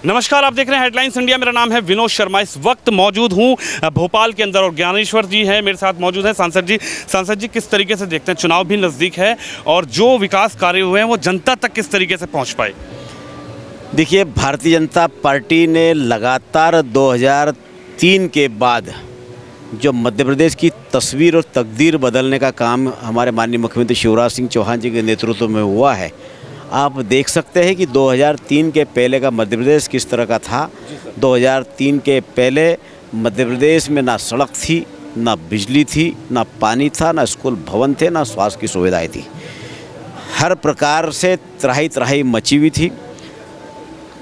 नमस्कार, आप देख रहे हैं हेडलाइंस इंडिया। मेरा नाम है विनोद शर्मा। इस वक्त मौजूद हूं भोपाल के अंदर और ज्ञानेश्वर जी हैं मेरे साथ मौजूद हैं। सांसद जी किस तरीके से देखते हैं, चुनाव भी नज़दीक है और जो विकास कार्य हुए हैं वो जनता तक किस तरीके से पहुंच पाए? देखिए, भारतीय जनता पार्टी ने लगातार 2003 के बाद जो मध्य प्रदेश की तस्वीर और तकदीर बदलने का काम हमारे माननीय मुख्यमंत्री शिवराज सिंह चौहान जी के नेतृत्व में हुआ है। आप देख सकते हैं कि 2003 के पहले का मध्य प्रदेश किस तरह का था। 2003 के पहले मध्य प्रदेश में ना सड़क थी, ना बिजली थी, ना पानी था, ना स्कूल भवन थे, ना स्वास्थ्य की सुविधाएं थी। हर प्रकार से त्राही त्राही मची हुई थी।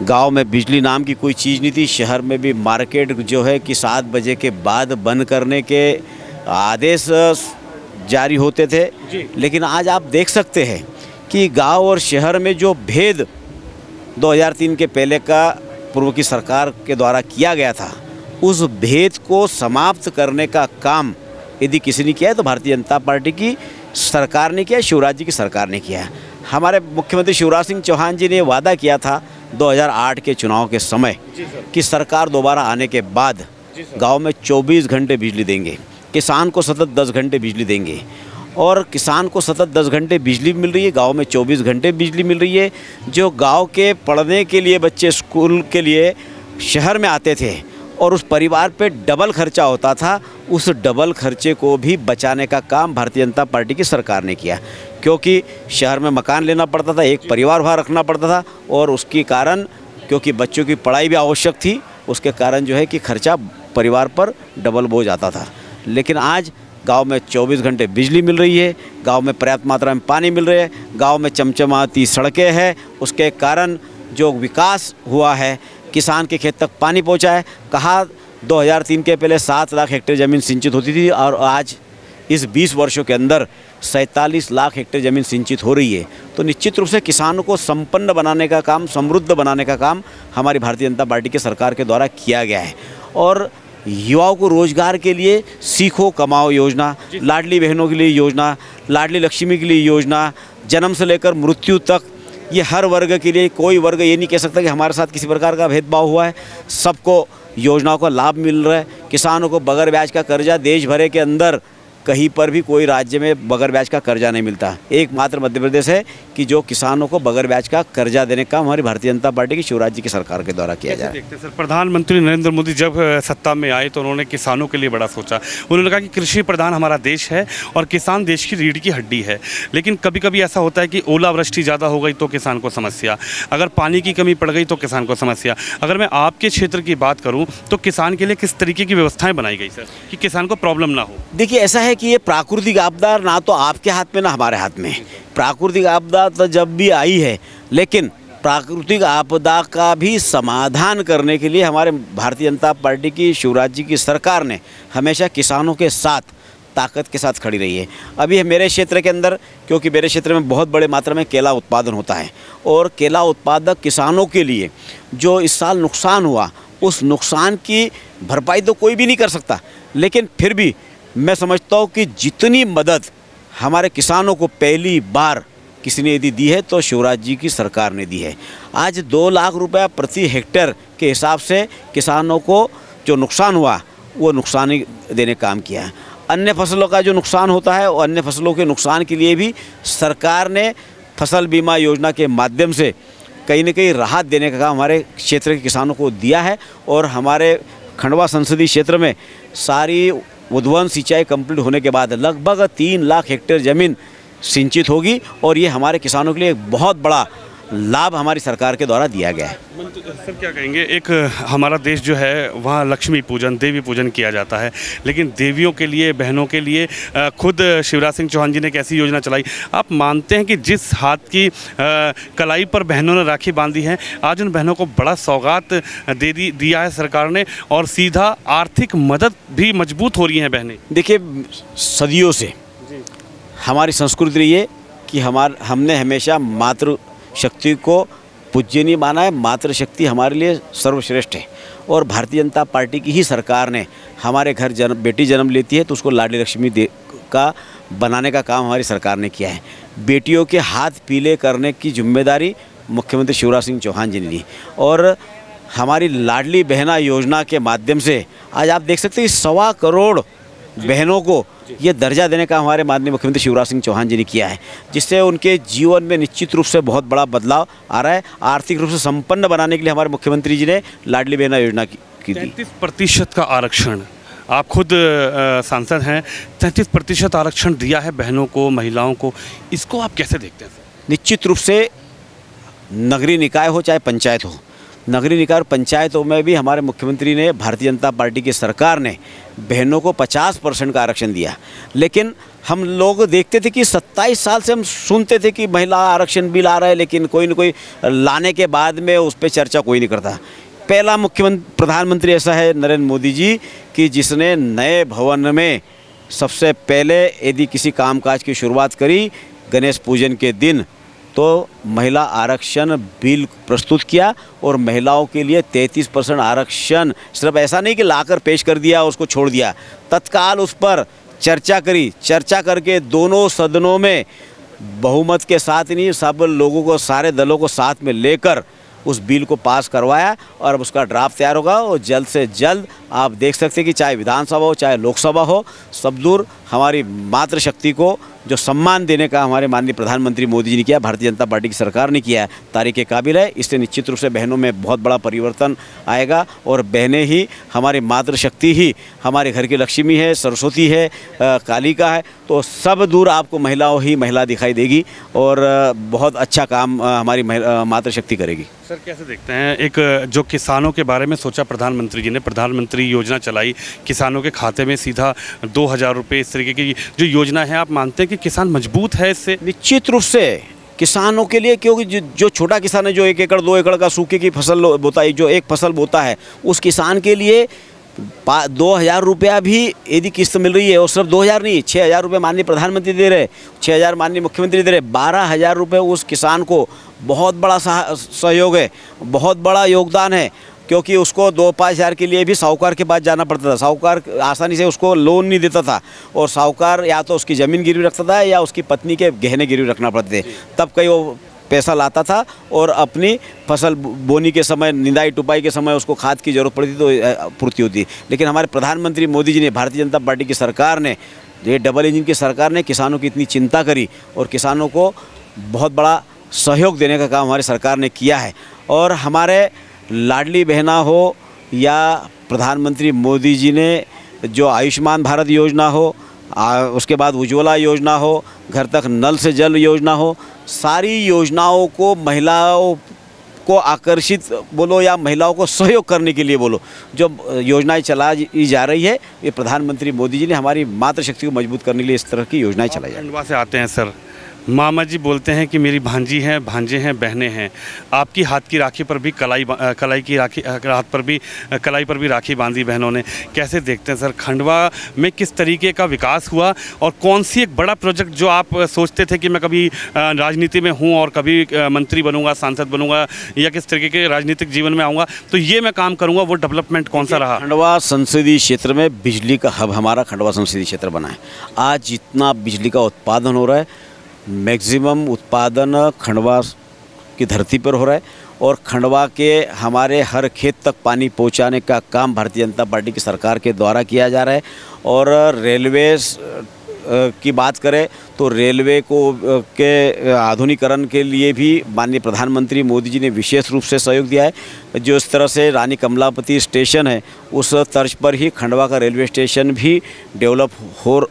गांव में बिजली नाम की कोई चीज़ नहीं थी। शहर में भी मार्केट जो है कि 7 बजे के बाद बंद करने के आदेश जारी होते थे। लेकिन आज आप देख सकते हैं कि गांव और शहर में जो भेद 2003 के पहले का पूर्व की सरकार के द्वारा किया गया था, उस भेद को समाप्त करने का काम यदि किसी ने किया है तो भारतीय जनता पार्टी की सरकार ने किया, शिवराज जी की सरकार ने किया है। हमारे मुख्यमंत्री शिवराज सिंह चौहान जी ने वादा किया था 2008 के चुनाव के समय कि सरकार दोबारा आने के बाद गांव में 24 घंटे बिजली देंगे, किसान को सतत 10 घंटे बिजली देंगे। और किसान को सतत 10 घंटे बिजली मिल रही है, गांव में 24 घंटे बिजली मिल रही है। जो गांव के पढ़ने के लिए बच्चे स्कूल के लिए शहर में आते थे और उस परिवार पे डबल खर्चा होता था, उस डबल खर्चे को भी बचाने का काम भारतीय जनता पार्टी की सरकार ने किया। क्योंकि शहर में मकान लेना पड़ता था, एक परिवार वहाँ रखना पड़ता था और उसके कारण क्योंकि बच्चों की पढ़ाई भी आवश्यक थी, उसके कारण जो है कि खर्चा परिवार पर डबल बोझ आता था। लेकिन आज गांव में 24 घंटे बिजली मिल रही है, गांव में पर्याप्त मात्रा में पानी मिल रहा है, गांव में चमचमाती सड़कें हैं। उसके कारण जो विकास हुआ है, किसान के खेत तक पानी पहुंचा है। कहा 2003 के पहले 7 लाख हेक्टेयर ज़मीन सिंचित होती थी और आज इस 20 वर्षों के अंदर 47 लाख हेक्टेयर ज़मीन सिंचित हो रही है। तो निश्चित रूप से किसानों को संपन्न बनाने का काम, समृद्ध बनाने का काम हमारी भारतीय जनता पार्टी की सरकार के द्वारा किया गया है। और युवाओं को रोजगार के लिए सीखो कमाओ योजना, लाडली बहनों के लिए योजना, लाडली लक्ष्मी के लिए योजना, जन्म से लेकर मृत्यु तक, ये हर वर्ग के लिए, कोई वर्ग ये नहीं कह सकता कि हमारे साथ किसी प्रकार का भेदभाव हुआ है। सबको योजनाओं का लाभ मिल रहा है। किसानों को बगैर ब्याज का कर्जा, देश भर के अंदर कहीं पर भी कोई राज्य में बगैर ब्याज का कर्जा नहीं मिलता। एकमात्र मध्य प्रदेश है कि जो किसानों को बगैर ब्याज का कर्जा देने का हमारी भारतीय जनता पार्टी की शिवराज जी की सरकार के द्वारा किया जाए। देखते हैं सर, प्रधानमंत्री नरेंद्र मोदी जब सत्ता में आए तो उन्होंने किसानों के लिए बड़ा सोचा। उन्होंने कहा कि कृषि प्रधान हमारा देश है और किसान देश की रीढ़ की हड्डी है। लेकिन कभी कभी ऐसा होता है कि ओलावृष्टि ज़्यादा हो गई तो किसान को समस्या, अगर पानी की कमी पड़ गई तो किसान को समस्या। अगर मैं आपके क्षेत्र की बात करूँ तो किसान के लिए किस तरीके की व्यवस्थाएँ बनाई गई सर कि किसान को प्रॉब्लम ना हो? देखिए, ऐसा है कि ये प्राकृतिक आपदा ना तो आपके हाथ में ना हमारे हाथ में। प्राकृतिक आपदा तो जब भी आई है, लेकिन प्राकृतिक आपदा का भी समाधान करने के लिए हमारे भारतीय जनता पार्टी की शिवराज जी की सरकार ने हमेशा किसानों के साथ ताकत के साथ खड़ी रही है। अभी मेरे क्षेत्र के अंदर, क्योंकि मेरे क्षेत्र में बहुत बड़े मात्रा में केला उत्पादन होता है और केला उत्पादक किसानों के लिए जो इस साल नुकसान हुआ, उस नुकसान की भरपाई तो कोई भी नहीं कर सकता। लेकिन फिर भी मैं समझता हूँ कि जितनी मदद हमारे किसानों को पहली बार किसी ने यदि दी है तो शिवराज जी की सरकार ने दी है। आज 2 लाख रुपया प्रति हेक्टेयर के हिसाब से किसानों को जो नुकसान हुआ वो नुकसान देने का काम किया है। अन्य फसलों का जो नुकसान होता है, और अन्य फसलों के नुकसान के लिए भी सरकार ने फसल बीमा योजना के माध्यम से कहीं न कहीं राहत देने का काम हमारे क्षेत्र के किसानों को दिया है। और हमारे खंडवा संसदीय क्षेत्र में सारी उद्वन सिंचाई कंप्लीट होने के बाद लगभग 3 लाख हेक्टेयर ज़मीन सिंचित होगी और ये हमारे किसानों के लिए एक बहुत बड़ा लाभ हमारी सरकार के द्वारा दिया गया है। सर क्या कहेंगे, एक हमारा देश जो है वहाँ लक्ष्मी पूजन, देवी पूजन किया जाता है, लेकिन देवियों के लिए, बहनों के लिए खुद शिवराज सिंह चौहान जी ने एक ऐसी योजना चलाई। आप मानते हैं कि जिस हाथ की कलाई पर बहनों ने राखी बांधी है, आज उन बहनों को बड़ा सौगात दिया है सरकार ने और सीधा आर्थिक मदद भी मजबूत हो रही हैं बहनें? देखिए, सदियों से हमारी संस्कृति रही है कि हमने हमेशा मातृ शक्ति को पूज्यनीय माना है। मातृशक्ति हमारे लिए सर्वश्रेष्ठ है और भारतीय जनता पार्टी की ही सरकार ने हमारे घर बेटी जन्म लेती है तो उसको लाडली लक्ष्मी का बनाने का काम हमारी सरकार ने किया है। बेटियों के हाथ पीले करने की जिम्मेदारी मुख्यमंत्री शिवराज सिंह चौहान जी ने ली और हमारी लाडली बहना योजना के माध्यम से आज आप देख सकते हैं 1.25 करोड़ बहनों को ये दर्जा देने का हमारे माननीय मुख्यमंत्री शिवराज सिंह चौहान जी ने किया है, जिससे उनके जीवन में निश्चित रूप से बहुत बड़ा बदलाव आ रहा है। आर्थिक रूप से संपन्न बनाने के लिए हमारे मुख्यमंत्री जी ने लाडली बहना योजना की दी। 33% का आरक्षण, आप खुद सांसद हैं, 33% आरक्षण दिया है बहनों को, महिलाओं को, इसको आप कैसे देखते हैं सर? निश्चित रूप से नगरीय निकाय हो चाहे पंचायत हो, नगरीय निकाय और पंचायतों में भी हमारे मुख्यमंत्री ने, भारतीय जनता पार्टी की सरकार ने बहनों को 50% का आरक्षण दिया। लेकिन हम लोग देखते थे कि 27 साल से हम सुनते थे कि महिला आरक्षण बिल आ रहा है, लेकिन कोई न कोई लाने के बाद में उस पर चर्चा कोई नहीं करता। पहला प्रधानमंत्री ऐसा है नरेंद्र मोदी जी कि जिसने नए भवन में सबसे पहले यदि किसी कामकाज की शुरुआत करी गणेश पूजन के दिन, तो महिला आरक्षण बिल प्रस्तुत किया और महिलाओं के लिए 33% आरक्षण सिर्फ ऐसा नहीं कि लाकर पेश कर दिया उसको छोड़ दिया, तत्काल उस पर चर्चा करी, चर्चा करके दोनों सदनों में बहुमत के साथ नहीं, सब लोगों को, सारे दलों को साथ में लेकर उस बिल को पास करवाया और अब उसका ड्राफ्ट तैयार होगा और जल्द से जल्द आप देख सकते हैं कि चाहे विधानसभा हो चाहे लोकसभा हो, सब दूर हमारी मातृशक्ति को जो सम्मान देने का हमारे माननीय प्रधानमंत्री मोदी जी ने किया, भारतीय जनता पार्टी की सरकार ने किया है, तारीफ़ काबिल है। इससे निश्चित रूप से बहनों में बहुत बड़ा परिवर्तन आएगा और बहनें ही हमारी मातृशक्ति ही हमारे घर की लक्ष्मी है, सरस्वती है, कालिका है, तो सब दूर आपको महिलाओं ही महिला दिखाई देगी और बहुत अच्छा काम हमारी मातृशक्ति करेगी। सर कैसे देखते हैं, एक जो किसानों के बारे में सोचा प्रधानमंत्री जी ने, प्रधानमंत्री योजना चलाई, किसानों के खाते में सीधा 2000 रुपये, इस तरीके की जो योजना है, आप मानते हैं कि किसान मजबूत है इससे? निश्चित रूप से किसानों के लिए, क्योंकि जो छोटा किसान है, जो 1 एकड़ 2 एकड़ का सूखे की फसल बोता है, जो एक फसल बोता है, उस किसान के लिए 2000 रुपया भी यदि किस्त मिल रही है, और सिर्फ 2000 नहीं, 6000 रुपये माननीय प्रधानमंत्री दे रहे, 6000 माननीय मुख्यमंत्री दे रहे, 12000 रुपये उस किसान को बहुत बड़ा सहयोग है, बहुत बड़ा योगदान है। क्योंकि उसको 2-5 हज़ार के लिए भी साहूकार के पास जाना पड़ता था, साहूकार आसानी से उसको लोन नहीं देता था और साहूकार या तो उसकी ज़मीन गिरवी रखता था या उसकी पत्नी के गहने गिरवी रखना पड़ते थे, तब कहीं वो पैसा लाता था और अपनी फसल बोनी के समय, निंदाई टुपाई के समय उसको खाद की ज़रूरत पड़ती तो पूर्ति होती। लेकिन हमारे प्रधानमंत्री मोदी जी ने, भारतीय जनता पार्टी की सरकार ने, ये डबल इंजन की सरकार ने किसानों की इतनी चिंता करी और किसानों को बहुत बड़ा सहयोग देने का काम हमारी सरकार ने किया है। और हमारे लाडली बहना हो या प्रधानमंत्री मोदी जी ने जो आयुष्मान भारत योजना हो, उसके बाद उज्ज्वला योजना हो, घर तक नल से जल योजना हो, सारी योजनाओं को महिलाओं को आकर्षित बोलो या महिलाओं को सहयोग करने के लिए बोलो, जो योजनाएं चलाई जा रही है, ये प्रधानमंत्री मोदी जी ने हमारी मातृशक्ति को मजबूत करने के लिए इस तरह की योजनाएं चलाई जा रही है। खंडवा से आते हैं सर, मामा जी बोलते हैं कि मेरी भांजी हैं, भांजे हैं, बहनें हैं, आपकी हाथ की राखी पर भी कलाई पर भी राखी बांधी बहनों ने। कैसे देखते हैं सर, खंडवा में किस तरीके का विकास हुआ और कौन सी एक बड़ा प्रोजेक्ट जो आप सोचते थे कि मैं कभी राजनीति में हूँ और कभी मंत्री बनूंगा, सांसद बनूंगा या किस तरीके के राजनीतिक जीवन में आऊँगा तो ये मैं काम करूँगा, वो डेवलपमेंट कौन सा रहा? खंडवा संसदीय क्षेत्र में बिजली का हब हमारा खंडवा संसदीय क्षेत्र बना है। आज जितना बिजली का उत्पादन हो रहा है, मैक्सिमम उत्पादन खंडवा की धरती पर हो रहा है और खंडवा के हमारे हर खेत तक पानी पहुंचाने का काम भारतीय जनता पार्टी की सरकार के द्वारा किया जा रहा है। और रेलवे की बात करें तो रेलवे को के आधुनिकीकरण के लिए भी माननीय प्रधानमंत्री मोदी जी ने विशेष रूप से सहयोग दिया है। जो इस तरह से रानी कमलापति स्टेशन है, उस तर्ज पर ही खंडवा का रेलवे स्टेशन भी डेवलप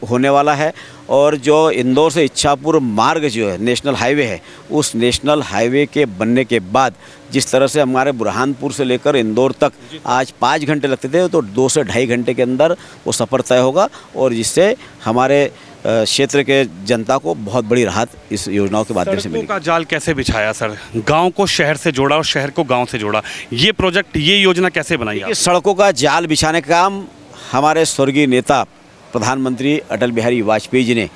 होने वाला है। और जो इंदौर से इच्छापुर मार्ग जो है, नेशनल हाईवे है, उस नेशनल हाईवे के बनने के बाद जिस तरह से हमारे बुरहानपुर से लेकर इंदौर तक आज 5 घंटे लगते थे, तो 2 से ढाई घंटे के अंदर वो सफ़र तय होगा और जिससे हमारे क्षेत्र के जनता को बहुत बड़ी राहत इस योजनाओं के माध्यम से मिलेगी। का जाल कैसे बिछाया सर, गांव को शहर से जोड़ा और शहर को गांव से जोड़ा, ये प्रोजेक्ट, ये योजना कैसे बनाई आप? सड़कों का जाल बिछाने का काम हमारे स्वर्गीय नेता प्रधानमंत्री अटल बिहारी वाजपेयी जी ने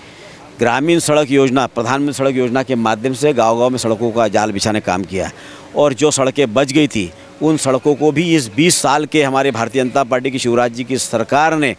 ग्रामीण सड़क योजना, प्रधानमंत्री सड़क योजना के माध्यम से गांव-गांव में सड़कों का जाल बिछाने का काम किया और जो सड़कें बच गई थी उन सड़कों को भी इस 20 साल के हमारे भारतीय जनता पार्टी की शिवराज जी की सरकार ने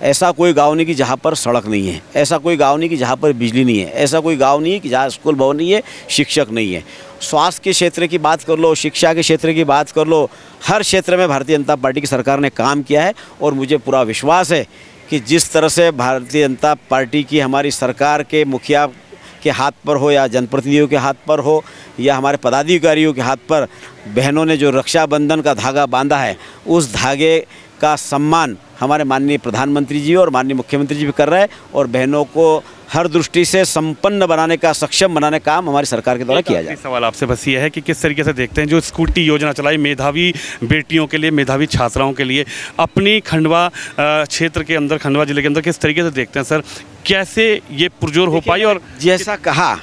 ऐसा कोई गांव नहीं कि जहाँ पर सड़क नहीं है, ऐसा कोई गांव नहीं कि जहाँ पर बिजली नहीं है, ऐसा कोई गांव नहीं है कि जहाँ स्कूल भवन नहीं है, शिक्षक नहीं है। स्वास्थ्य के क्षेत्र की बात कर लो, शिक्षा के क्षेत्र की बात कर लो, हर क्षेत्र में भारतीय जनता पार्टी की सरकार ने काम किया है। और मुझे पूरा विश्वास है कि जिस तरह से भारतीय जनता पार्टी की हमारी सरकार के मुखिया के हाथ पर हो या जनप्रतिनिधियों के हाथ पर हो या हमारे पदाधिकारियों के हाथ पर बहनों ने जो रक्षाबंधन का धागा बांधा है, उस धागे का सम्मान हमारे माननीय प्रधानमंत्री जी और माननीय मुख्यमंत्री जी भी कर रहे हैं। और बहनों को हर दृष्टि से संपन्न बनाने का, सक्षम बनाने का काम हमारी सरकार के द्वारा किया जाए। सवाल आपसे बस ये है कि किस तरीके से देखते हैं जो स्कूटी योजना चलाई मेधावी बेटियों के लिए, मेधावी छात्राओं के लिए अपनी खंडवा क्षेत्र के अंदर, खंडवा जिले के अंदर, किस तरीके से देखते हैं सर, कैसे ये पुरजोर हो पाई? और जैसा कहा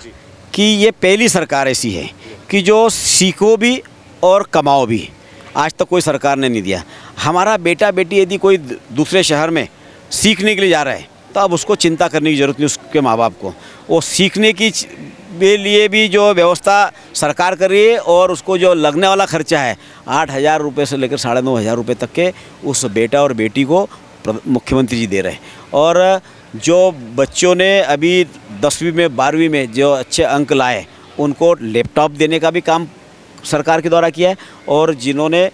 कि ये पहली सरकार ऐसी है कि जो सीखो भी और कमाओ भी, आज तक कोई सरकार ने नहीं दिया। हमारा बेटा बेटी यदि कोई दूसरे शहर में सीखने के लिए जा रहा है तो अब उसको चिंता करने की ज़रूरत नहीं, उसके माँ बाप को। वो सीखने की के लिए भी जो व्यवस्था सरकार कर रही है और उसको जो लगने वाला खर्चा है 8,000 रुपये से लेकर 9,500 रुपये तक के उस बेटा और बेटी को मुख्यमंत्री जी दे रहे हैं। और जो बच्चों ने अभी 10वीं में 12वीं में जो अच्छे अंक लाए उनको लैपटॉप देने का भी काम सरकार के द्वारा किया है। और जिन्होंने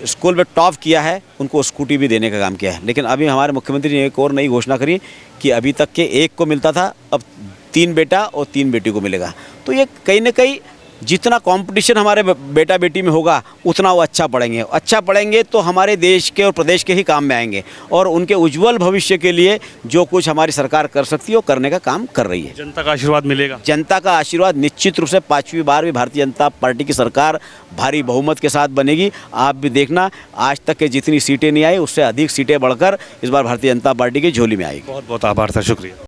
स्कूल में टॉप किया है उनको स्कूटी भी देने का काम किया है। लेकिन अभी हमारे मुख्यमंत्री ने एक और नई घोषणा करी कि अभी तक के एक को मिलता था, अब 3 बेटा और 3 बेटी को मिलेगा। तो ये कहीं ना कहीं जितना कंपटीशन हमारे बेटा बेटी में होगा उतना वो अच्छा पढ़ेंगे तो हमारे देश के और प्रदेश के ही काम में आएंगे। और उनके उज्जवल भविष्य के लिए जो कुछ हमारी सरकार कर सकती है वो करने का काम कर रही है। जनता का आशीर्वाद मिलेगा? जनता का आशीर्वाद निश्चित रूप से 5वीं बार भी भारतीय जनता पार्टी की सरकार भारी बहुमत के साथ बनेगी। आप भी देखना, आज तक के जितनी सीटें नहीं आई उससे अधिक सीटें बढ़कर इस बार भारतीय जनता पार्टी की झोली में आएगी। बहुत बहुत आभार सर, शुक्रिया।